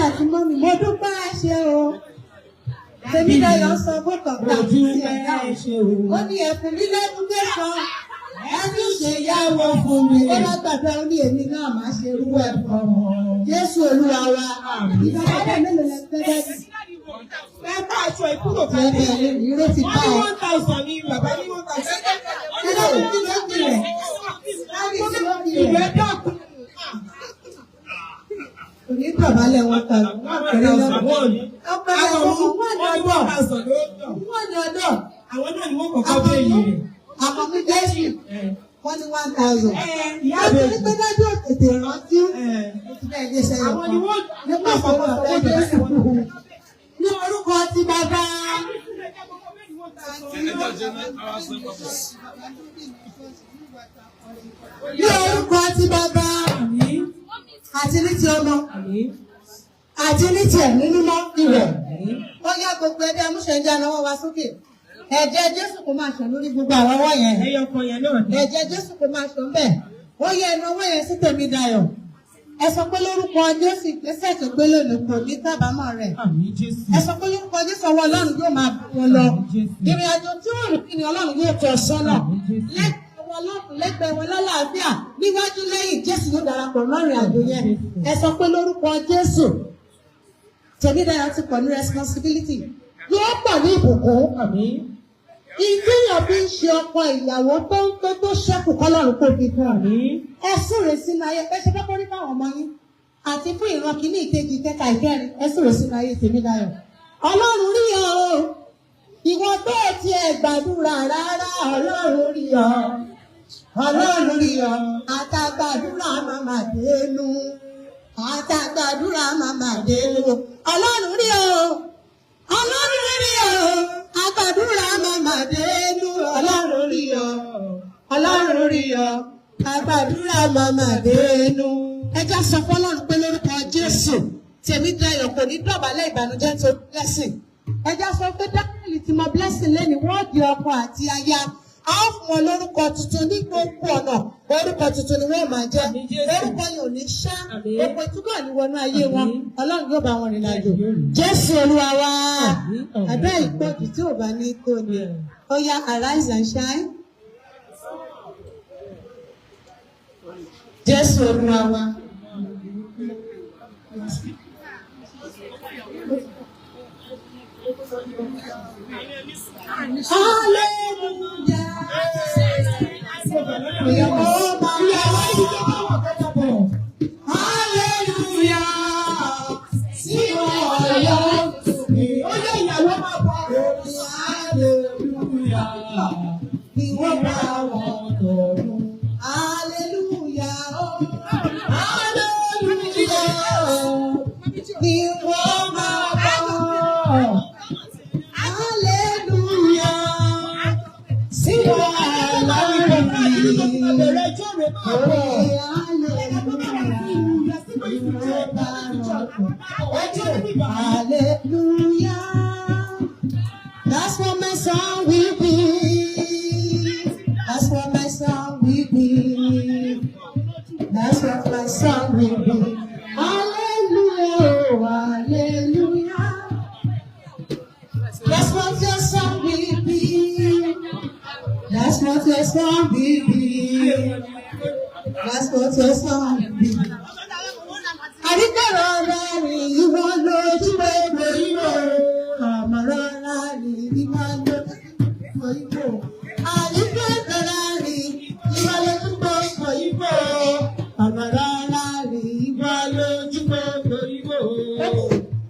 àti mọ́mí mo dúpẹ́ ṣe o. Tèmi Dayọ̀ sọ fún kọ̀ọ̀kan àti ẹ̀dá ó ní ẹ̀fún mi lẹ́dúkẹ́sán. Ẹni ṣe yáwó fún mi. Ó lágbàdo ó ní èmi náà máa ṣe irú ẹ̀ fún ọmọ. Jésù Olúwa wa. Ìdájọ́ mélòó lẹ fẹ́ bẹ́ẹ̀? Ẹ bá aṣọ ìkúrò kan ní ìró ti bá ọ. 1,000 ní bàbá ní 1,000. Ẹ lọ́wọ́ kí ló di rẹ̀? Ìwé dọ́kú. Kò ní dọ̀bálẹ̀ wọn kan. Ọpẹ́ ẹ̀wọ̀n wọ́n ní ọdọ̀. Àwọn náà ni wọ́n kọ̀ọ̀kan bẹ́ yìí rẹ̀. Àmọ́ mi Jésù wọ́n ní 1,000. Nítorí pé dájú òtètè rántí. Àwọn ni wọ́n nípa àpapọ̀ ọ̀pọ̀ Jésù. Ní orúkọ ti bàbá. Ní orúkọ ti bàbá. Àti ní ti ọmọ. Àti ní ti ẹ̀mí mímọ́ ìwẹ̀. Ó yá gbogbo ẹgbẹ́ amúṣẹ́jà náà wá sókè. Ẹ̀jẹ̀ Jésù kò máa ṣàn lórí gbogbo àwọn ọwọ́ yẹn. Ẹyọkan yẹn náà ni. Ẹ̀jẹ̀ Jésù kò máa ṣàn bẹ́ẹ̀. Ó yẹ ẹnu ọwọ́ yẹn sí Tèmi Dayọ̀. Ẹ sọ pé lórúkọ Jésù ìgbésẹ̀ tó gbé lónìí kò ní kábàámọ̀ rẹ̀. Ẹ sọ pé lórúkọ Jésù ọwọ́ Ọlọ́run yóò máa bù wọn lọ. Ìrìn àjò tí ó rìn kí ni Ọlọ́run yóò tọ́ sọ́nà. Lẹ́gbẹ̀ẹ́ Ọlọ́run lẹ́gbẹ̀ẹ́ wọn lálàáfíà níwájú lẹ́yìn Jésù yóò darapọ̀ mọ́rin àjò yẹn. Ẹ sọ pé lórúkọ Jésù Tèmi Dayọ̀ ti pọ̀ ní responsibility. Yóò pọ̀ ní ìbùkún. Ìgbéyàn bí ń ṣe ọkọ ìyàwó tó ṣẹ́kù kọ́lọ́run kò fi kàn ní. Ẹ súre sínú ayé ẹ ṣe fẹ́ kórí fáwọn ọmọ yín. Àti fún ìran kìíní ìkejì ìkẹta ìkẹrin ẹ súre sínú ayé Tèmi Dayọ̀. Ọlọ́run rí ọ o. Ìwọ tó ti ẹ̀ gbàdúrà rárá Ọlọ́run rí ọ. Ọlọ́run rí ọ. Àtàgbàdúrà màmá dénú. Àtàgbàdúrà màmá dénú. Ọlọ́run rí ọ. Ọlọ́run rí ọ. Àgbàdúrà màmá dénú. Ọlọ́run rí ọ. Ọlọ́run rí ọ. Àgbàdúrà màmá dénú. Ẹ já sọ fún Ọlọ́run pé lórúkọ Jésù Tèmi Dayọ̀ kò ní dọ̀bálẹ̀ ìbànújẹ́ tó blessing. Ẹ já sọ pé dákìlì tí mo blessing lẹ́ni wọ́n di ọkọ àti aya. A ó fún ọ lórúkọ tuntun ní gbogbo ọ̀nà. Orúkọ tuntun ni wọ́n máa jẹ́. Orúkọ yóò ní ṣá. Òpó ìtúbọ̀ ní wọnú ayé wọn. Ọlọ́run yóò bá wọn rìn àjò. Jésù Olúwa wa. Abẹ́ ìpọ́jù tí ò bá ní kó ni. Ó yá arise and shine. Jésù Olúwa wa. Hallelujah. Hallelujah. Sí ọ̀yọ́ mi. Ó yẹ ìyàwó máa bọ̀. Hallelujah. Ìwọ bá wọn lọ́rùn. Hallelujah. Hallelujah. Ìwọ máa bọ̀. Hallelujah. Sí ọ̀yọ́ Hallelujah. That's what my song will be. That's what my song will be. That's what my song will be. Hallelujah. Hallelujah. That's what your song will be. That's what your song will be. That's what your song will be. Àríkàrọ̀ ọ̀rọ̀ rìn ìwọ lójú gbogbo ìwọ. Àmọ̀ràn ọ̀rọ̀ rìn ìwọ lójú gbogbo ìwọ. Àríkàrọ̀ ọ̀rọ̀ rìn ìwọ lójú gbogbo ìwọ. Àmọ̀ràn ọ̀rọ̀ rìn ìwọ lójú gbogbo ìwọ.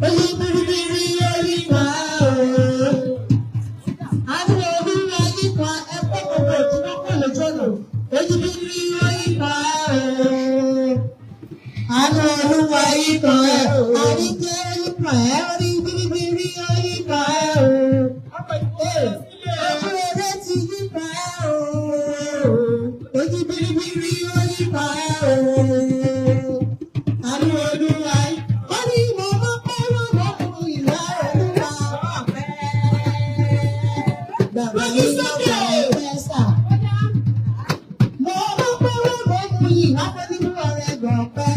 Oyin biribiri orí wa o. Àwọn olúwa yìí kan ẹ̀kọ́ gbogbo tí wọ́n kọ́ lójú ọ̀nà. Oyin biribiri orí wa o. Àwọn olúwa yìí kan ẹ̀ àríkẹ́ yìí kan ẹ̀ orí biribiri orí kan ẹ̀ o. Ojú eré ti yí kan ẹ̀ o. Ojú biribiri orí kan ẹ̀ o. Àwọn olúwa yìí wọ́n ní mo mọ̀ pé wọ́n mọ̀ fún ìlà olúwa ọ̀fẹ́. Bàbá mi ló bá ẹgbẹ́ sà. Mo mọ̀ pé wọ́n mọ̀ fún ìlà olúwa ọ̀rẹ́ gbọ̀npẹ́.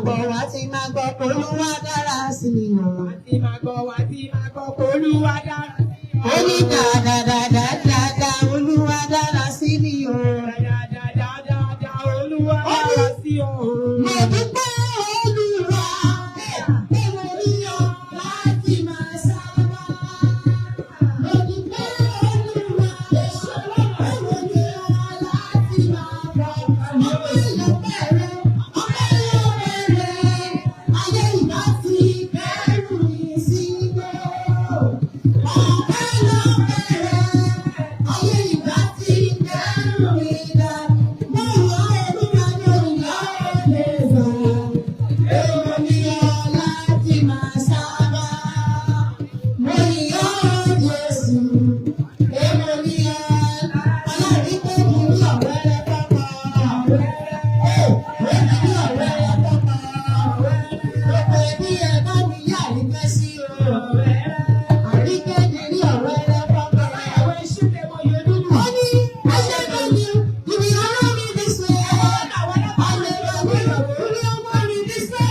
gbọ́ Olúwa dára sí mi o. Wá ti máa gbọ́ Olúwa dára sí mi o. Ó ní dáadáa Olúwa dára sí mi o. Dáadáa Olúwa dára sí o. Mo dúpẹ́ Olúwa, pé mo rí ọ láti máa sábà. Mo dúpẹ́ Olúwa, pé mo rí ọ láti máa bọ̀. Ọpẹ́ lọ́pẹ́ rẹ, ayé ìbá ti bẹ̀rù mi sígbó. Ọpẹ́ lọ́pẹ́ rẹ, ayé ìbá ti bẹ̀rù mi dá. Mo yọ Olúwa ní òyìnbó lẹ́sọ̀. Èmo ni ọ láti máa sábà. Mo yọ Jésù. Èmo ni ọ ọlọ́run pé mo ní ọ̀rẹ́ rẹ kọ́kọ́. Èmi ní ọ̀rẹ́ rẹ kọ́kọ́. Gbogbo ẹbí ẹ bá mi yá àríkẹ́ sí o. Àríkẹ́ ni ní ọ̀rẹ́ rẹ kọ́kọ́. Àwọn iṣẹ́ tẹ mọ yóò dúdú. Ó ní aṣẹ́gun ni you will honor me this way. Hallelujah. You will honor me this way.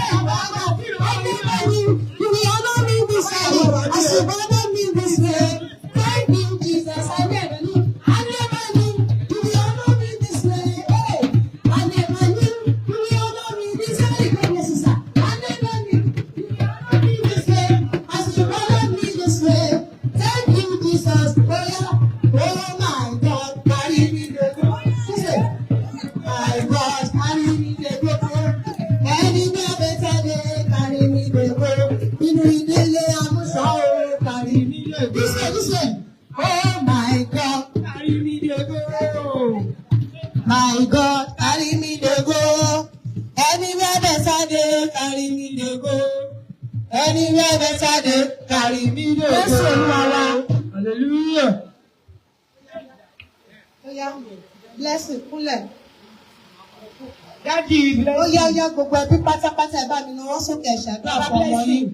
You will honor me this way. As you honor me this way. Thank you, Jesus. I never knew. You will honor me this way. Hey, I never knew. You will honor me this way. Yes, sister. I never knew. You will honor me this way. As you honor me this way. Thank you, Jesus. Oh, yeah. Oh, my God. Carry me the go. Listen. My God, carry me the go. Anywhere better day, carry me the go. Inú ìdílé àmúṣọ o, carry me the go. Listen. Oh, my God. Carry me dey go. My God, carry me the go. Anywhere better day, carry me the go. Anywhere better day, carry me the go. Jésù Olúwa wa. Hallelujah. Ó yá, blessing kúnlẹ̀. Daddy, Ó yá gbogbo ẹbí pátápátá ẹ bá mi náwó sókè ẹ ṣàdúrà fún ọmọ yín.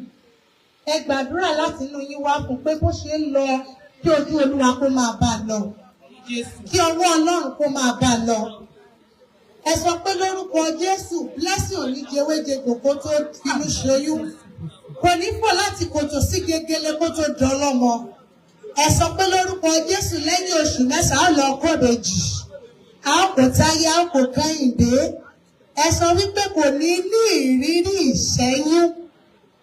Ẹ gbàdúrà láti inú yín wá fún pé bó ṣe ń lọ kí ojú Olúwa kó máa bá a lọ. Kí ọwọ́ Ọlọ́run kó máa bá a lọ. Ẹ sọ pé lórúkọ Jésù blessing ò ní jẹwéjẹgbò kó tó finú ṣoyún. Kò ní fò láti kòtò sí gegele kó tó dọlọ́mọ. Ẹ sọ pé lórúkọ Jésù lẹ́yìn oṣù mẹ́sàn-án lọ kọ́bẹ̀jì. A ó kò táyé, a ó kò kẹ́hìndé. Ẹ sọ wípé kò ní ní ìrírí ìṣẹ́yún.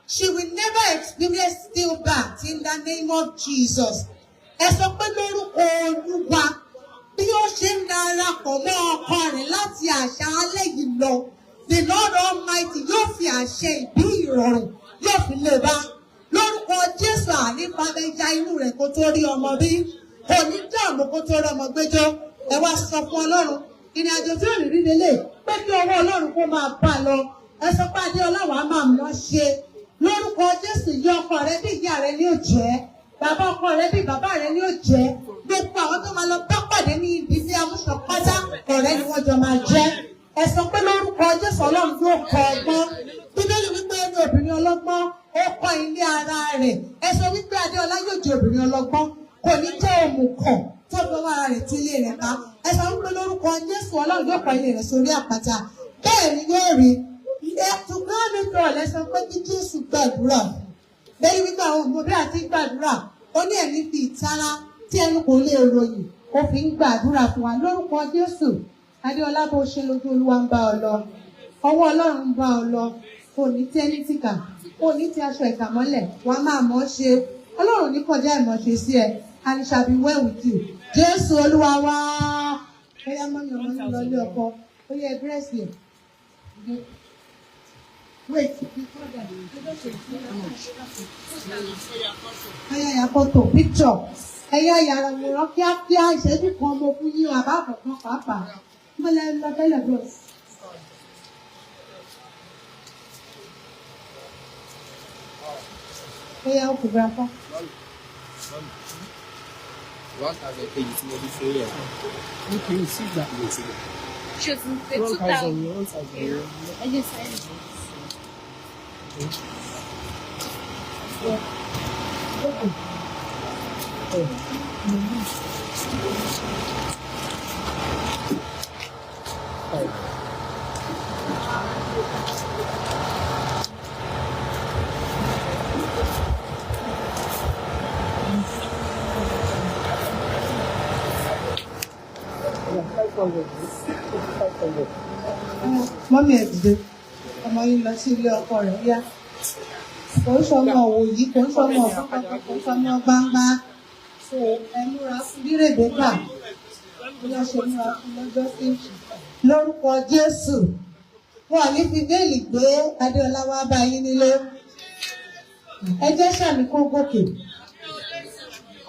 She will never experience stillbirth in the name of Jesus. Ẹ sọ pé lórúkọ Olúwa bí ó ṣe ń darapọ̀ mọ́ ọkọ rẹ̀ láti àṣálẹ́ yìí lọ. The Lord Almighty yóò fi àṣẹ ìbí ìrọ̀rùn yóò fi lè bá. Lórúkọ Jésù ànífàmẹ́ja inú rẹ̀ kó tó rí ọmọ bí. Kò ní dààmú kó tó rí ọmọ gbẹ́jọ́. Ẹ wá sọ fún Ọlọ́run. Ìrìn àjò tí ò ní rí lélẹ̀ pé kí ọwọ́ Ọlọ́run kó máa bá a lọ. Ẹ sọ pé Adéọlá wàá máa mọ̀ ṣe. Lórúkọ Jésù yí ọkọ rẹ bí ìyá rẹ ní òjẹ́. Bàbá ọkọ rẹ bí bàbá rẹ ní òjẹ́. Gbogbo àwọn tó máa lọ bá pàdé ní ibi tí amúṣọ pátá ọ̀rẹ́ ni wọ́n jọ máa jẹ́. Ẹ sọ pé lórúkọ Jésù Ọlọ́run yóò kọ ọgbọ́n. Bíbélì wípé ẹni obìnrin ọlọ́gbọ́n ó kọ́ ilé ara rẹ̀. Ẹ sọ wípé Adéọlá yóò di obìnrin ọlọ́gbọ́n. Kò ní jẹ́ òmùkọ̀ tó fọwọ́ ara rẹ̀ tún ilé rẹ̀ ká. Ẹ sọ wípé lórúkọ Jésù Ọlọ́run yóò kọ́ ilé rẹ̀ sórí àpáta. Bẹ́ẹ̀ ni yóò rí. Ẹ̀tùgbọ́n mi tọ̀ lẹ́sọ pé kí Jésù gbàdúrà. Bẹ́ẹ̀ wípé àwọn ọmọdé àti gbàdúrà. Ó ní ẹ̀mí fi ìtara tí ẹnu kò lè ròyìn. Ó fi ń gbàdúrà fún wa lórúkọ Jésù. Adéọlá bó ṣe lójú Olúwa ń bá ọ lọ. Ọwọ́ Ọlọ́run ń bá ọ lọ. Kò ní tí ẹni tìkà. Kò ní tí aṣọ ìkà mọ́lẹ̀. Wàá máa mọ̀ ọ́ ṣe. Ọlọ́run ní kọjá ìmọ̀ ṣe sí ẹ. And it shall be well with you. Jésù Olúwa wá. Ó yá mọ́ mi ọmọ mi lọ ilé ọkọ. Ó yẹ bírèsì ẹ̀. Wait, before that, ẹyà yà fọ́tò picture ẹyà yàrá wòrán kíákíá ìṣẹ́jú kan mo fún yín àbá àkọ́kọ́ pàápàá mo lẹ lọ tẹ́lẹ̀ bros. ẹyà òkú grandpa. One thousand page tí mo fi ṣe yẹn. You can see that. Ṣé o ti ń pè 2,000? Ẹ jẹ́ sáyẹn. Mọ́mí ẹ̀ dìde, ọmọ yín lọ sí ilé ọkọ rẹ̀ yá. Kò ń sọmọ òwò yìí, kò ń sọmọ ọ̀fọ́n kankan, kò ń sọmọ gbangba. So ẹ múra fún bí Rèbékà bí wọ́n ṣe múra fún lọ́jọ́ sí. Lórúkọ Jésù, wọn ò ní fi béèlì gbé Adéọlá wá bá yín nílé. Ẹ jẹ́ sàmì kó gòkè.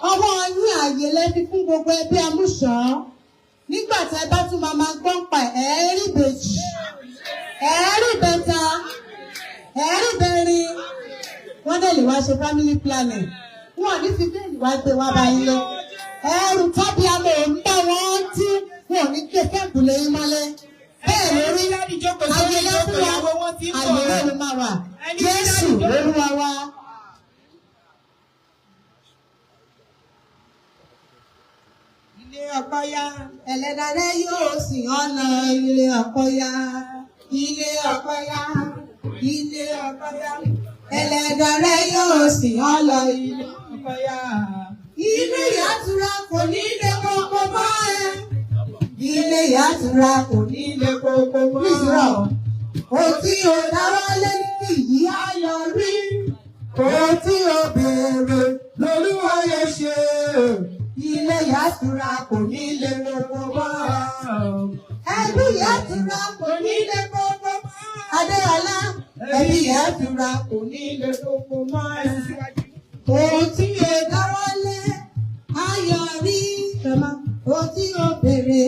Ọwọ́ yín ààyè lẹ́bi fún gbogbo ẹbí amúṣàn. Nígbà tí ẹ bá tún máa gbọ́n pa ẹ̀ẹ́rì ìbejì, ẹ̀ẹ́rì ìbẹta, ẹ̀ẹ́rì ìbẹrin. Wọ́n dẹ̀ lè wá ṣe family planning. Wọ́n ò ní fi béèlì wá gbé wá bá yín lé. Ẹrù tábí àmọ́ ò ń bá wọn tí wọn ò ní gbé kẹ́ẹ̀kù lẹ́yìn mọ́lẹ̀. Bẹ́ẹ̀ lórí ayẹyẹ fún wa, àyẹ̀wò ló máa wà. Jésù Olúwa wa. Ilé ọkọ yá, ẹlẹ́dàá rẹ̀ yóò sì ọ̀nà ilé ọkọ yá. Ilé ọkọ yá, ilé ọkọ yá, ẹlẹ́dàá rẹ̀ yóò sì ọ̀nà ilé ọkọ yá. Ilé ìyàtura kò ní lè kókó mọ́ ẹ. Ilé ìyàtura kò ní lè kókó mọ́ ẹ. Kò tí o dáwọ́ lé nìyí ayọ̀ rí. Kò tí o béèrè lolúwa yẹ ṣe. Ilé ìyàtura kò ní lè kókó mọ́ ẹ. Ẹbí ìyàtura kò ní lè kókó mọ́ ẹ. Adéọlá, ẹbí ìyàtura kò ní lè kókó mọ́ ẹ. Kò tí o dáwọ́ lé ayọ̀ rí. Kò tí o béèrè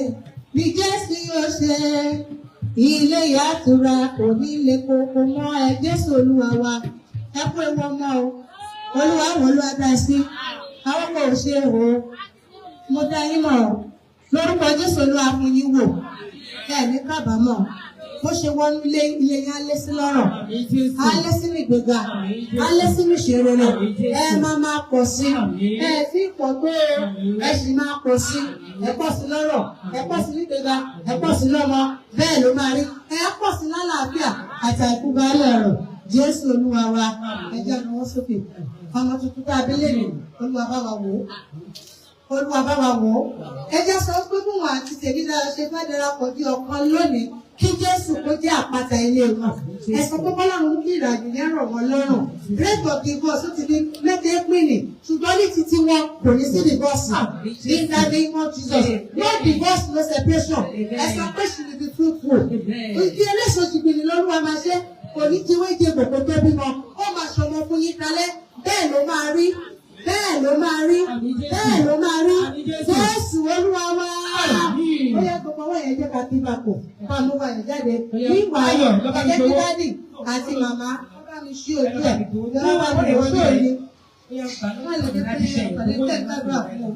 ní Jésù yóò ṣe. Ilé ìyàtura kò ní lè kókó mọ́ ẹ. Jésù Olúwa wa. Ẹ kú ewu ọmọ o. Olúwa wọ̀ Olúwa dá sí. Àwọn ọmọ ò ṣe o. Mo dá yín mọ̀ o. Lórúkọ Jésù Olúwa fún yín wò. Ẹ ní kábàámọ̀. Bó ṣe wọnú ilé yín á lé sí lọ́rọ̀. Á lé sínú ìgbéga. Á lé sínú ìṣeré rẹ̀. Ẹ máa pọ̀ sí. Ẹ tí pọ̀ tó ẹ sì máa pọ̀ sí. Ẹ pọ̀ sí lọ́rọ̀. Ẹ pọ̀ sí nígbéga. Ẹ pọ̀ sí lọ́mọ. Bẹ́ẹ̀ ló máa rí. Ẹ pọ̀ sí lálàáfíà àti àìkú baálé ọ̀rọ̀. Jésù Olúwa wa. Ẹ jẹ́ ọ̀nà wọn sókè. Ọmọ tuntun tá a bí lè rìn. Olúwa bá wa wò ó. Olúwa bá wa wò ó. Ẹ jẹ́ sọ pé fún wa àti tèmi dára ṣe fẹ́ darapọ̀ di ọ̀kan lónìí. Kí Jésù kó jẹ́ àpáta ilé wọn. Ẹ̀sùn pé Ọlọ́run kí ìrìnàjò yẹn rọ̀ wọ́n lọ́rùn. Rate of divorce ó ti di mẹ́tẹ́ pínì. Ṣùgbọ́n ní títí wọn kò ní sí divorce. In the name of Jesus. No divorce, no separation. Ẹ̀sùn pé she will be fruitful. Ìdí eléso ṣìgbìnì lọ́rùn wa máa ṣe. Kò ní ti wéje gbogbo tó bímọ. Ó máa ṣọmọ fún yín kalẹ̀. Bẹ́ẹ̀ ló máa rí. Bẹ́ẹ̀ ló máa rí. Bẹ́ẹ̀ ló máa rí. Jésù Olúwa wa. Ó yẹ gbogbo ọwọ́ yẹn jẹ́ ká bí papọ̀. Ká ló wà yẹn jáde. Nígbà yẹn, ẹ̀jẹ̀ kí dádì àti màmá bá mi ṣí ojú ẹ̀. Ìjọba wà lórí wọn ní òní. Wọ́n lè dé pé ìpàdé tẹ̀ gbàdúrà fún un.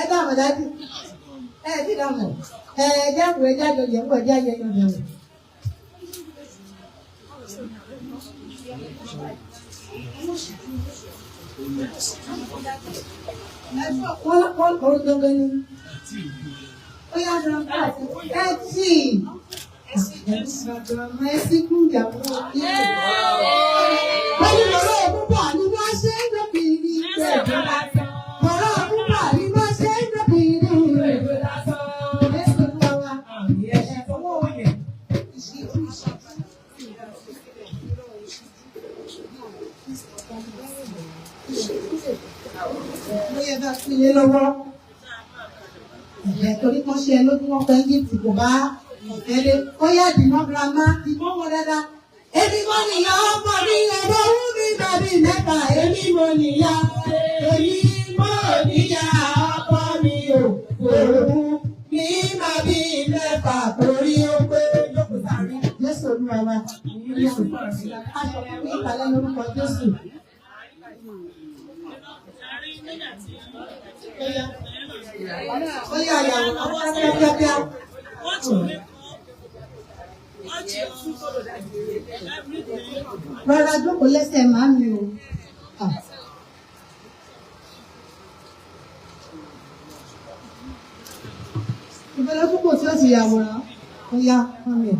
Ẹ dáhùn dádì. Ẹ ti dáhùn. Ẹ jáwèé ẹ jáde yẹ̀ ń bọ̀ jáde yẹ̀ ń bọ̀. Wọ́n kọ́ gbogbo ni. Ó yá lọ ẹ tí. Ẹ sì kú ìyàwó ilé. Wọ́n ní bọ̀rọ̀ púpọ̀ ni wọ́n ṣe ń dọ̀bìrì ìgbẹ́. Bọ̀rọ̀ púpọ̀ ni wọ́n ṣe ń dọ̀bìrì ìgbẹ́. Ẹ̀sìn ló wá. Ẹ̀fọwọ́ yẹn. Mo yẹ bá fi lé lọ́wọ́. Torí kan ṣe lójú wọn pé Egypt kò bá ọ̀tẹ́lẹ̀. Ó yá dìmọ́ girama, dìmọ́ wọn dáadáa. Èmi mo nìyá ọmọ mi, ẹ̀rọ wú mi tàbí mẹ́ta. Èmi mo nìyá, èmi mo níyà ọkọ mi ò. Òun ní máa bí mẹ́fà torí ó pé yókù sáré. Jésù Olúwa wa. Aṣọ fún ìkàlẹ̀ lórúkọ Jésù. Ó yà yà wọ́n kíákíá. Rọra jókòó lẹ́sẹ̀ máa mi o. Ìbẹ̀rẹ̀ púpọ̀ tí ó ti yàwòrán. Ó yá fún mi.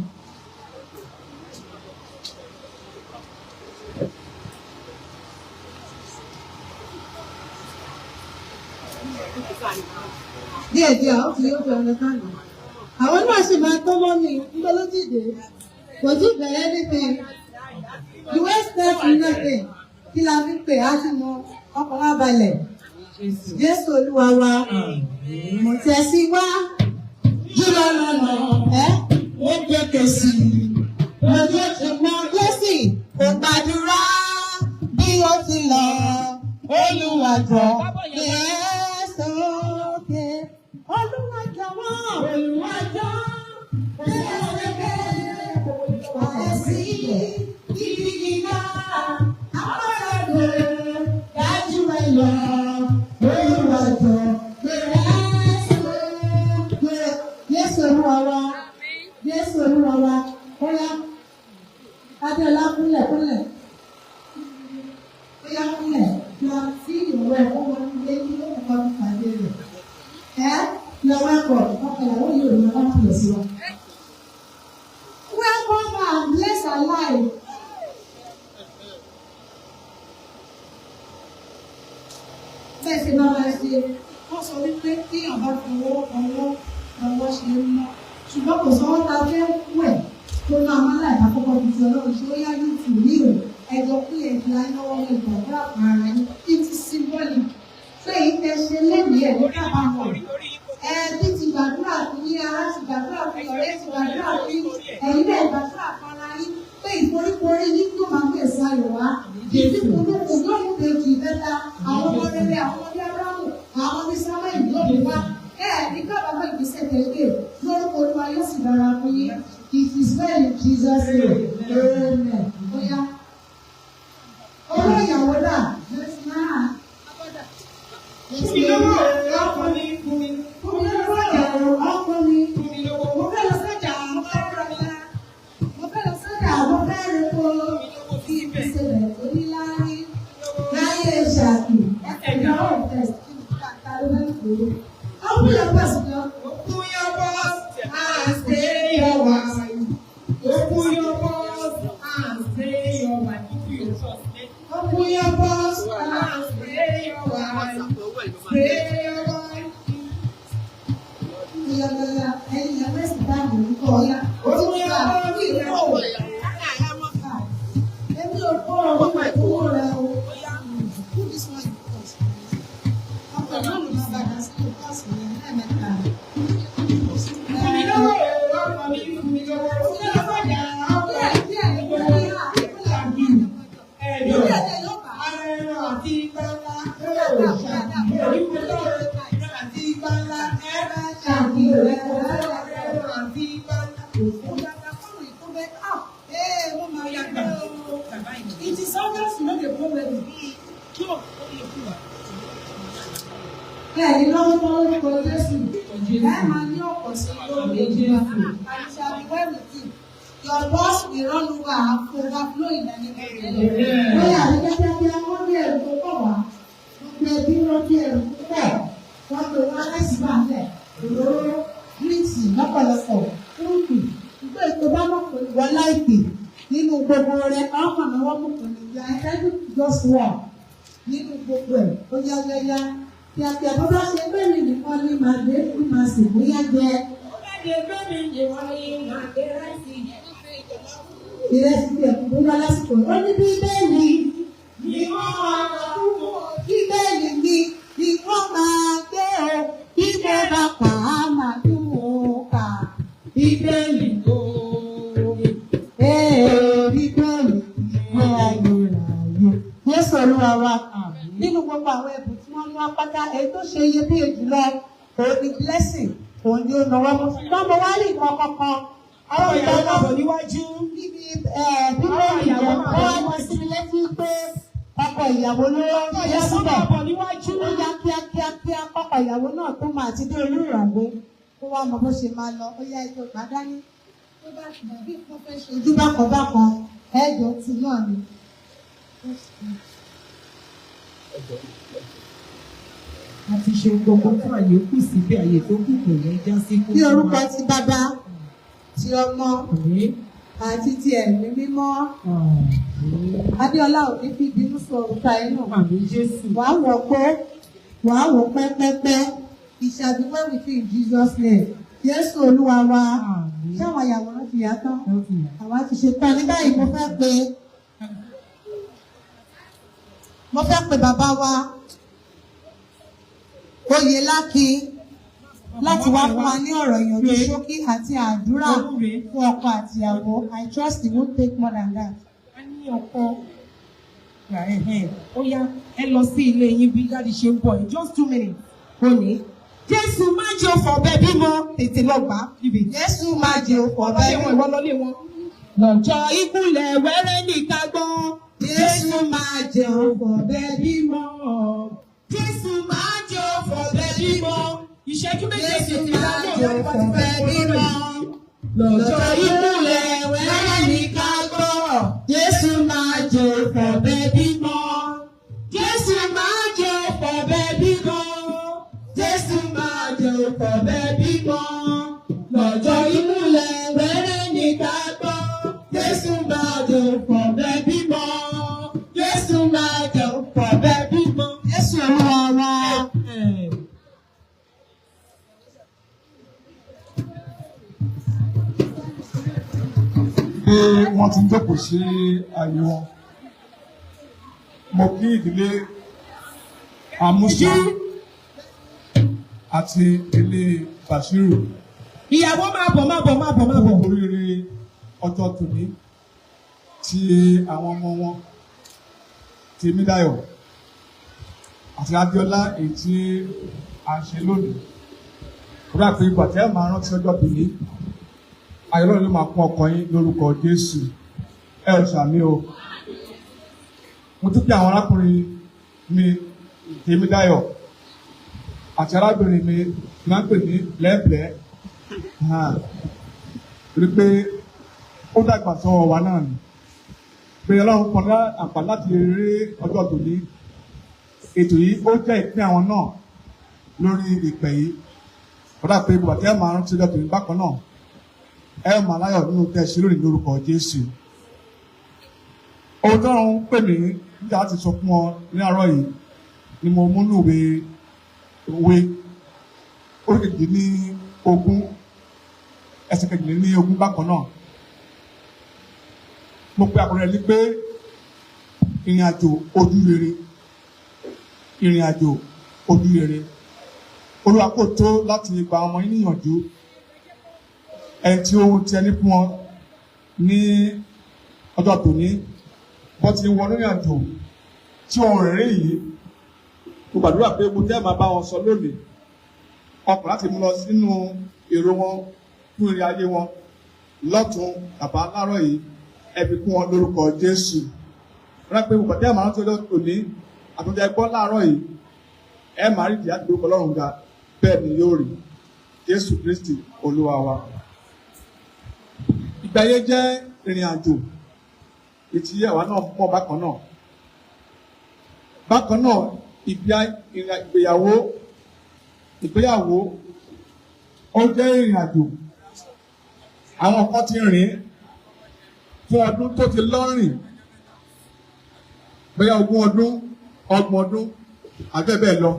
díẹ̀díẹ̀ àwọn tí yóò fi ọ̀nà kan lò. Àwọn náà sì máa tó mọ́ mi nígbà ló ti dé. Kò tí bẹ̀rẹ̀ anything. The way step in nothing. Kí la fi pè á sí mọ ọkọ̀ wa balẹ̀. Jésù Olúwa wa. Mo tẹ̀ sí wá. Júlọ lọ́nà ẹ́. Ó gbẹ́kẹ̀ sí i. Lọ́jọ́ tó mọ Jésì. Kò gbàdúrà bí ó ti lọ. Olúwa jọ. Jésù òkè. Olúwa jọ̀wọ́. Olúwa jọ. Àìsí ibi gíga. Àpárẹ̀dẹ̀ dájú ẹ lọ. Olúwa jọ. Jésù Olúwa wa. Jésù Olúwa wa. Bóyá Adéọlá kúnlẹ̀ kúnlẹ̀. Bóyá kúnlẹ̀ lọ sí ìwé ẹ̀kọ́ wọn lé ní ọkọ̀ ìpàdé rẹ̀. Lọ́wọ́ ẹ̀kọ́ ọkọ̀ ìyàwó yóò ní ọkọ̀ ìpàdé sí wa. Welcome and bless our life. Bẹ́ẹ̀ ṣe máa máa ṣe, wọ́n sọ wípé kí ọ̀bá fi ọwọ́ ṣe ń mọ́. Ṣùgbọ́n kò sọ wọ́n ta fẹ́ wẹ̀ tó máa máa láì bá kọ́kọ́ fi ti ọlọ́run ṣe ó yá YouTube ní ìwé ẹjọ́ pé ẹ̀jẹ̀ láyọ́wọ́ ní ìgbàgbọ́ àpárá ní títí símbọ́ọ̀lì. Pé ìtẹ̀ ṣe lébi ẹ̀ ní kábàámọ̀. Ẹbí ti gbàdúrà fún yín, ará ti gbàdúrà fún yín, ọ̀rẹ́ ti gbàdúrà fún yín, ẹ̀yin náà gbàdúrà fún ara yín. Pé ìforíkorí yín tó máa ń gbèsè ayọ̀ wá. Ìdíkùnkùn yóò mú kejì ìbẹ́ta, àwọn ọmọ rere, àwọn ọmọdé aráàlú, àwọn ọmọdé sáwẹ́ ìlú òbí wá. Ní kábàámọ̀ ìgbésẹ̀ tẹ̀lé lórúkọ Olúwa yóò sì dára fún yín. It is well in Jesus' name. Amen. Bóyá. Olóyè ìyàwó náà. Fún mi lọ́wọ́ ọkọ mi. Fún mi lọ́wọ́ ìyàwó ọkọ mi. Mo fẹ́ lọ sọ́jà, mo fẹ́ rọ̀lá. Mo fẹ́ lọ sọ́jà, mo fẹ́ rẹ̀kọ́. Kí ìbísẹ̀lẹ̀ oníláàrí. Láyé ìṣàkì. Ìyàwó ìfẹ́ kàkàlù mẹ́kòó. Open your purse, girl. Open your purse and stay your wife. Open your purse and stay your wife. Open your purse and stay your wife. Stay your wife. Ẹyin ẹ̀ mẹ́sì dáàbò ń kọ́ ya. Open your purse and stay your wife. Ẹbí ò kọ́ ọ̀rọ̀ nípa ìkówó rẹ̀ o. Put this one in purse. Ọkọ̀ náà ló máa bàjẹ́ sí purse mi ní ẹ̀mẹ́ta. Fún mi lọ́wọ́ ọkọ̀ mi, fún mi lọ́wọ́. Fún mi lọ́wọ́ ọjà. Ọ̀gá ìdí ẹ̀ ní ìgbà yẹn àkíkúlà bí. Ìdí ẹ̀ yóò bá. Ẹran àti ìgbàlá. Àti ìgbàlá. Ẹran àti ìgbàlá. It is always not a problem. Ẹ̀yin lọ́wọ́ tó ń kọ Jésù. Ẹ máa ní ọ̀pọ̀ sí lórí ìjọba. And shall be well with you. Your boss will run over and overflow in the name of the Lord. Bóyá àdéjọ́jọ́ bí wọ́n bí ẹ̀rù tó pọ̀ wá. Gbogbo ẹbí ló bí ẹ̀rù tó pọ̀. Wọ́n pe wọ́n láìsí máa bẹ̀. Òróró, gíríìtì lọ́pọ̀lọpọ̀, fúrúùtù. Gbogbo ètò bá mọ̀ pé wọ́n láìpè. Nínú gbogbo rẹ̀, ọkàn náà wọ́n mú pé nígbà ẹ̀ẹ́dẹ́gbẹ̀rún just one. Nínú gbogbo ẹ̀, ó yá yáyá. Kíákíá bó bá ṣe bẹ́ẹ̀ ni nìkan ní màá dé fún màá sì bóyá jẹ. Ó bá dé bẹ́ẹ̀ ni ìwọ̀n ni màá dé ráìsì. Ìrẹsì tẹ̀ kú bá lásìkò. Ó ní bíbélì ni wọ́n máa lọ. Bíbélì ni wọ́n máa gbé o. Bíbélì bá kà á máa dùn ó kà. Bíbélì o. Bíbélì ni ayérayé. Jésù Olúwa wa. Nínú gbogbo àwọn ẹ̀bùn tí wọ́n mú apáta èyí tó ṣe iyebíye jùlọ òun ni blessing òun ni ó náwó mú ṣùgbọ́n mo wá rí nǹkan kankan àwọn ìyàwó náà bọ̀ níwájú níbi bíbélì yẹn wọ́n wá lọ sí mi létí pé ọkọ ìyàwó ló yẹ síbẹ̀ ó yá kíákíá ọkọ ìyàwó náà tó máa ti dé orí ìrànwọ́ kó wá mọ bó ṣe máa lọ ó yá ètò ìpàdánù tó bá ṣùgbọ́n bí wọ́n fẹ́ ṣe ojú bákan ẹ̀jọ̀ ti náà ni. A ti ṣe gbogbo fún àyè kù síbi àyè tó kù kò ní já sí kú. Ní orúkọ ti Bàbá, ti Ọmọ, àti ti Ẹ̀mí Mímọ́. Adéọlá ò ní fi bínú sọ òrùka inú. Wàá wọ̀ pé, wàá wọ̀ pẹ́pẹ́pẹ́. It shall be well with you in Jesus' name. Jésù Olúwa wa. Ṣé àwọn àyàwòrán ti yá tán? Àwa ti ṣe tán. Ní báyìí mo fẹ́ pe bàbá wa Oyèlákin láti wá fún wa ní ọ̀rọ̀ ìyànjú ṣókí àti àdúrà fún ọkọ àti ìyàwó. I trust it won't take more than that. A ní ọkọ ó yá ẹ lọ sí ilé yín bí dáàdi ṣe ń bọ̀ in just 2 minutes. Ó ní Jésù má jẹ́ òfò bẹ́ẹ̀ bímọ tètè lọ gbà á. Jésù má jẹ́ òfò bẹ́ẹ̀ bímọ. Ìwọ lọlé wọn. Lọ́jọ́ ìkúnlẹ̀ wẹ́rẹ́ nìka gbọ́. Jésù má jẹ́ òfò bẹ́ẹ̀ bímọ. Jésù má jẹ́ òfò bẹ́ẹ̀ bímọ. Ìṣẹ́jú méjèèjì ti má jẹ́ òfò bẹ́ẹ̀ bímọ. Lọ́jọ́ ìkúnlẹ̀ wẹ́rẹ́ nìka gbọ́. Jésù má jẹ́ òfò bẹ́ẹ̀ bímọ. Jésù má jẹ́ òfò bẹ́ẹ̀ bímọ. Jésù má jẹ́ òfò bẹ́ẹ̀ bímọ. Lọ́jọ́ ìkúnlẹ̀ wẹ́rẹ́ nìka gbọ́. Jésù má jẹ́ òfò bẹ́ẹ̀ bímọ. Jésù má jẹ́ òfò bẹ́ẹ̀ bímọ. Jésù Olúwa wa. Pé wọ́n ti jókòó sí ààyè wọn. Mo kí ìdílé Amúsà àti ilé Bàṣírù. Ìyàwó máa bọ̀. Oríire ọjọ́ tòní tí àwọn ọmọ wọn Tèmídáyọ̀ àti Abíọ́lá èyí tí a ṣe lónìí. Ó dà pé ìgbà tí ẹ máa rántí ọjọ́ tòní. Ayọ̀lọ́run ló máa kún ọkàn yín lórúkọ Jésù. Ẹ ò ṣàmì o. Mo tún kí àwọn arákùnrin mi Tèmídáyọ̀ àti arábìnrin mi máa ń pè ní lẹ́ẹ̀lẹ́. Rí pé ó dàgbà sọ́wọ́ wa náà ni. Pé Ọlọ́run kan ní àǹfààní láti rí ọjọ́ tòní. Ètò yìí ó jẹ́ ìpín àwọn náà lórí ìpè yìí. Ó dà pé bàbá tí ẹ máa rántí ọjọ́ tòní bákan náà. Ẹ máa láyọ̀ nínú tẹ̀sí lónìí lórúkọ Jésù. Ohun tó ń pè mí nígbà láti sọ fún ọ ní àárọ̀ yìí ni mo mú ní òwe oríkèjìlélógún ẹsẹ̀ kejìlélógún bákan náà. Mo pe àkọrẹ́ ní pé ìrìn àjò ojú rere. Ìrìn àjò ojú rere. Olúwa kò tó láti gba ọmọ yín níyànjú. Ẹni tí ó ti ẹni fún wọn ní ọjọ́ tòní bọ́ ti wọ lórí àjò tí wọn rẹ̀ yìí. Mo gbàdúrà pé mo tẹ́ máa bá wọn sọ lónìí ọkàn láti mú lọ sínú èrò wọn fún ìrìn ayé wọn lọ́tún bàbá láàárọ̀ yìí ẹbí kún wọn lórúkọ Jésù. Wọ́n pé mo gbàdúrà máa ń tó ọjọ́ tòní àtúndì ẹgbọ́n láàárọ̀ yìí ẹ máa rí ìdí àti orúkọ Ọlọ́run ga bẹ́ẹ̀ ni yóò rí Jésù Kristi Olúwa wa. Ìgbàyé jẹ́ ìrìn àjò ètí àwa náà mọ̀ bákan náà. Bákan náà ìgbéyàwó ó jẹ́ ìrìn àjò. Àwọn kan ti rìn fún ọdún tó ti lọ́rìn bóyá 20 ọdún 30 ọdún àbẹ́bẹ́ lọ.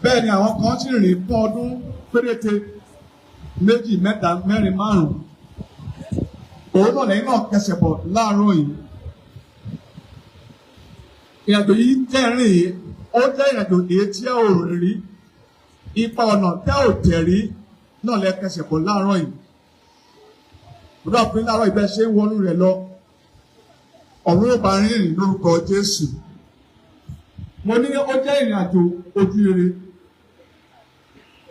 Bẹ́ẹ̀ ni àwọn kan ti rìn fún ọdún péréte 2, 3, 4, 5. Òun náà lẹ́yìn náà kẹsẹ̀ bọ̀ láàárọ̀ yìí. Ìrìnàjò yìí jẹ́ rìn yìí, ó jẹ́ ìrìnàjò èyí tí ẹ ò rí. Ipa ọ̀nà tẹ́ ò tẹ̀ rí náà lẹ́ kẹsẹ̀ bọ̀ láàárọ̀ yìí. Bùdó àpín láàárọ̀ ìbẹ́ ṣe ń wọnú rẹ̀ lọ. Ọ̀run ò bá rìnrìn lórúkọ Jésù. Mo ní ó jẹ́ ìrìnàjò ojú rere.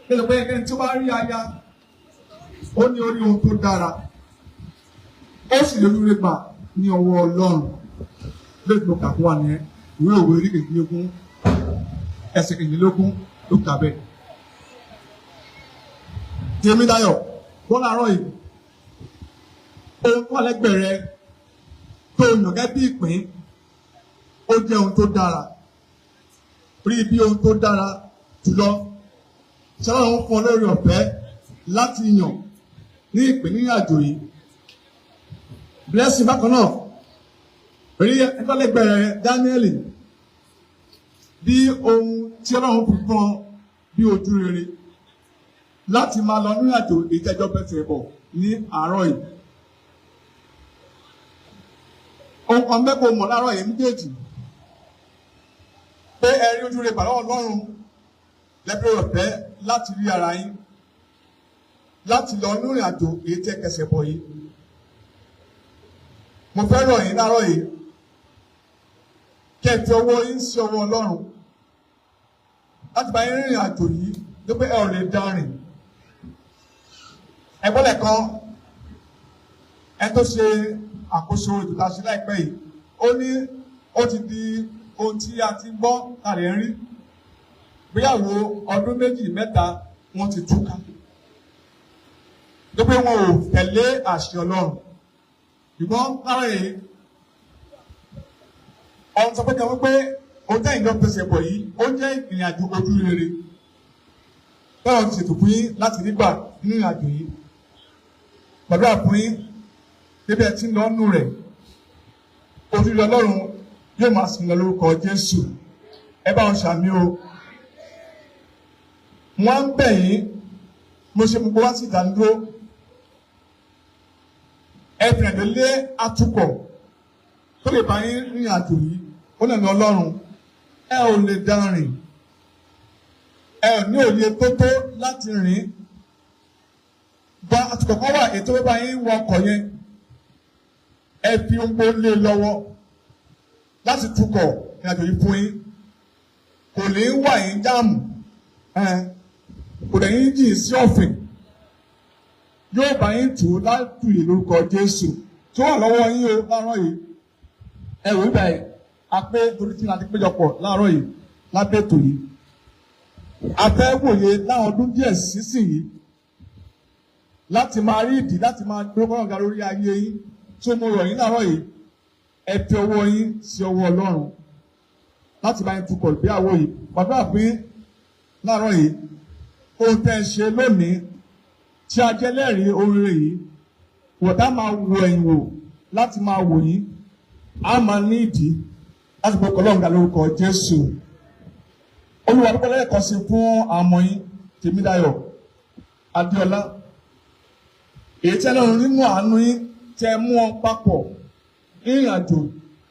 Nínú pé ẹni tí ó bá rí aya, ó ní orí ohun tó dára. Ó sì lè lórí gbà ní ọwọ́ Ọlọ́run. Lóòtú ló kà fún wa nìyẹn. Ìwé òwe orí kejìlélógún ẹsẹ̀ kejìlélógún ló kà bẹ́ẹ̀. Tèmídáyọ̀ bọ́ láàárọ̀ yìí. Ohun tó lẹ́gbẹ̀ẹ́ rẹ tó yàn gẹ́gẹ́ bí ìpín ó jẹ́ ohun tó dára. Rí bí ohun tó dára jùlọ. Ṣọlá ń fún ọ lórí ọ̀fẹ́ láti yàn ní ìpín ní àjò yìí. Blessing bákan náà. Rí ẹgbẹ́lẹ́gbẹ̀rẹ̀ Dáníẹ́lì bí ohun tí Ọlọ́run fi fún ọ bí ojú rere láti máa lọ nínú àjò ìtẹ́jọ́ bẹ́sẹ̀ bọ̀ ní àárọ̀ yìí. Ohun kan mẹ́kọ̀ọ́ mọ̀ láàárọ̀ yìí méjèèjì pé ẹ rí ojú rere pàdé Ọlọ́run lẹ́bẹ̀rẹ̀ ọ̀fẹ́ láti rí ara yín láti lọ nínú àjò èyí tẹ́ kẹsẹ̀ bọ̀ yìí. Mo fẹ́ rọ̀ yín láàárọ̀ yìí kẹ́ ẹ fi ọwọ́ yín sí ọwọ́ Ọlọ́run láti bá yín rìnrìn àjò yìí ló pé ẹ ò lè dá rìn. Ẹgbọ́lẹ̀ kan ẹ tó ṣe àkóso ètò tá a ṣe láìpẹ́ yìí ó ní ó ti di ohun tí a ti gbọ́ tàrí rí gbéyàwó ọdún 2-3 wọ́n ti túká ló pé wọn ò tẹ̀lé àṣẹ Ọlọ́run. Ṣùgbọ́n lára yìí ọ̀hún sọ pé kan wípé ohun tẹ́ ìjọ pèsè bọ̀ yìí ó jẹ́ ìrìn àjò ojú rere bẹ́ẹ̀ ti ṣètò fún yín láti nígbà nínú ìrìn àjò yìí. Gbàdúrà fún yín débi ẹ ti ń lọ nù rẹ̀ ojú rere Ọlọ́run yóò máa sìn lọ lórúkọ Jésù. Ẹ bá wọn ṣàmì o. Wọ́n ń bẹ̀ yín mo ṣe gbogbo wá sí ìdánidúró ẹ bẹ̀rẹ̀ lé atukọ̀ tó lè bá yín rìn àjò yìí ó lè ní Ọlọ́run ẹ ò lè dá rìn ẹ ò ní òye tó tó láti rìn gba atukọ̀ kan wà ètò bá yín wọ ọkọ̀ yẹn ẹ fi ohun gbó lé lọ́wọ́ láti tukọ̀ rìn àjò yìí fún yín kò ní wà yín jáàmù kò dẹ̀ yín jìn sí ọ̀fìn yóò bá yín tù ú látù yìí lórúkọ Jésù tó wà lọ́wọ́ yín o láàárọ̀ yìí ẹ wò ibà yìí a pé torí tí a ti péjọpọ̀ láàárọ̀ yìí lábẹ́ ètò yìí a fẹ́ wòye láwọn ọdún díẹ̀ sísìnyí láti máa rí ìdí láti máa dúró kọ́ńgà lórí ayé yín tó mo rọ̀ yín láàárọ̀ yìí ẹ fi ọwọ́ yín sí ọwọ́ Ọlọ́run láti bá yín tukọ̀ ìgbéyàwó yìí gbàdúrà pé láàárọ̀ yìí ohun tẹ́ ẹ ṣe lónìí tí a jẹ́ lẹ́rìí oríire yìí wọ̀dá máa wo ẹ̀yìn wò láti máa wò yín a máa ní ìdí láti gbọ́ kọlọ́ǹgà lórúkọ Jésù. Olúwa dúpẹ́ lẹ́ẹ̀kan sí fún àmọ́ yín Tèmídáyọ̀ Adéọlá èyí tí Ọlọ́run nínú àánú yín tẹ́ mú wọn papọ̀ ìrìn àjò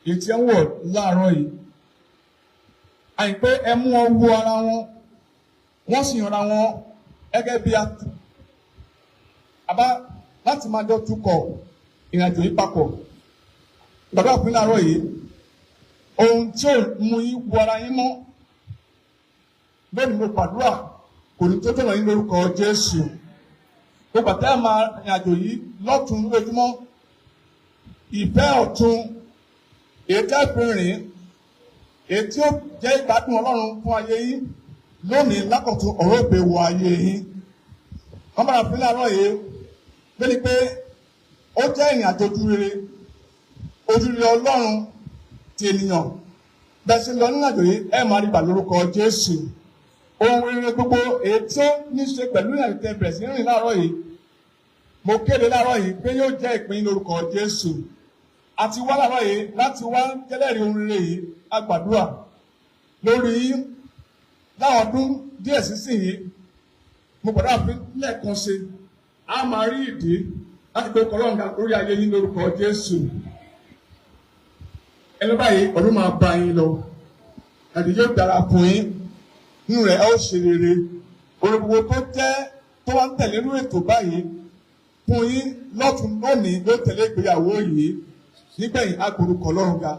èyí tí ẹ ń wọ̀ láàárọ̀ yìí àìpé ẹ mú wọn wo ara wọn wọ́n sì yànra wọn gẹ́gẹ́ bí àbá láti máa jọ túkọ̀ ìrìnàjò yìí papọ̀. Gbàdúrà fún láàárọ̀ yìí ohun tí ò mú yín wo ara yín mọ́ lónìí mo gbàdúrà kò ní tó tọ̀nà yín lórúkọ Jésù. Mo gbàtẹ́ máa ìrìnàjò yìí lọ́tún lójúmọ́ ìfẹ́ ọ̀tun èyí tẹ́ fi rìn èyí tí ó jẹ́ ìgbádùn Ọlọ́run fún ayé yín lónìí lákọ̀tún ọ̀rọ̀ òpè wọ ayé yín. Wọ́n bára fún láàárọ̀ yìí lórí pé ó jẹ́ ìrìn àjò ojú rere Ọlọ́run ti ènìyàn bẹ́ẹ̀ sí lọ nínú àjò yìí ẹ máa rí gbà lórúkọ Jésù. Ohun rere gbogbo èyí tí ó ní ṣe pẹ̀lú ìrìn tẹ́ bẹ̀rẹ̀ sí rìn láàárọ̀ yìí mo kéde láàárọ̀ yìí pé yóò jẹ́ ìpín lórúkọ Jésù. Àti wá láàárọ̀ yìí láti wá tẹ́lẹ̀rí ohun rere yìí a gbàdúrà lórí yín láwọn ọdún díẹ̀ sísìnyí mo gbàdúrà pé lẹ́ẹ̀kan ṣe a máa rí ìdí láti gbé kọlọ́ǹgà lórí ayé yín lórúkọ Jésù. Ẹni báyìí ọdún máa bá yín lọ àti yóò dára fún yín nínú rẹ̀ ẹ ó ṣe rere olùgbogbo tó jẹ́ tó wá ń tẹ̀lé nínú ètò báyìí fún yín lọ́tún lónìí ló tẹ̀lé ìgbéyàwó yìí nígbẹ̀yìn agbórúkọ Ọlọ́run ga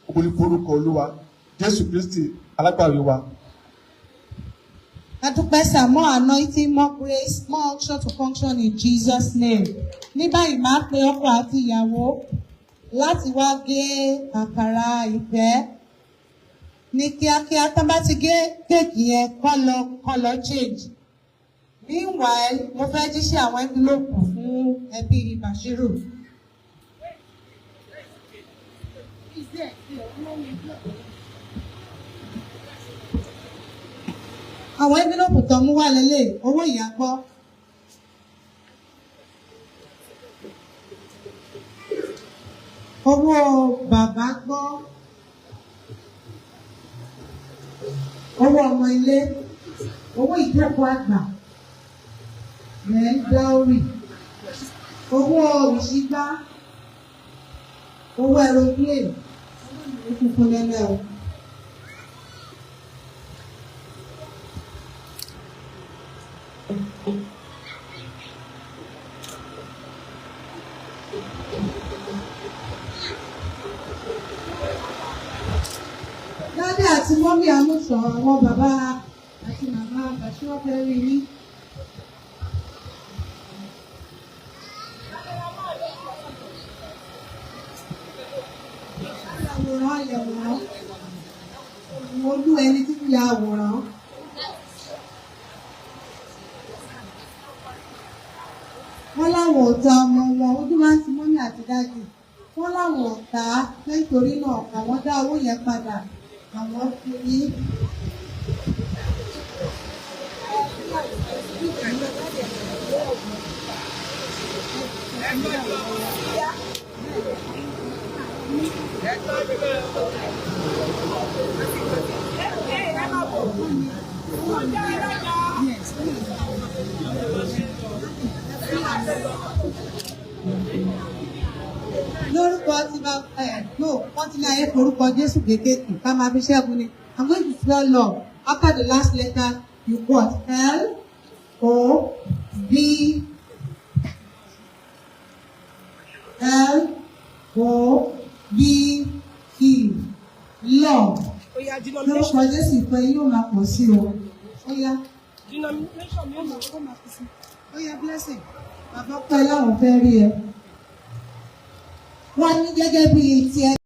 ògbóni forúkọ Olúwa Jésù Kristi alágbàwí wa. Adupe sir, more anointing, more grace, more unction to function in Jesus' name. Ní báyìí máa pe ọkọ àti ìyàwó láti wá gé àkàrà ìfẹ́. Ní kíákíá tán bá ti gé kéèkì yẹn kọ́ lọ change. Meanwhile, mo fẹ́ jíṣẹ́ àwọn envelope fún ẹbí Bashiru. Àwọn envelope tó mú wá lélẹ̀ owó ìyá gbọ́. Owó bàbá gbọ́. Owó ọmọ ilé. owó ìjókòó àgbà, then dowry, owó ìṣígbá, owó aeroplane, ó funfun lẹ́lẹ́ o. Dádì àti mọ́mí àmúṣọ àwọn bàbá àti màmá àbàṣí wọ́n fẹ́ rí ní. Àwòrán olú ẹni tí ń ya àwòrán. Wọ́n láwọn ò ta ọmọ wọn, ojú máa ń ti mọ́mí àti dádì. Wọ́n láwọn ò ta nítorí náà àwọn dá owó yẹn padà. Àwọn fún yín. Lórúkọ tí bá wọ́n ti ní ayé forúkọ Jésù kéékèèké ká máa fi ṣẹ́gun ni. I'm going to spell love. After the last letter, you what? L-O-V-E. Love. Lórúkọ Jésù ìfẹ́ yóò máa pọ̀ sí o. Ó yá. Ó yá blessing. Bàbá pẹ́ láwọn fẹ́ rí ẹ. Wọ́n ní gẹ́gẹ́ bí tiẹ̀.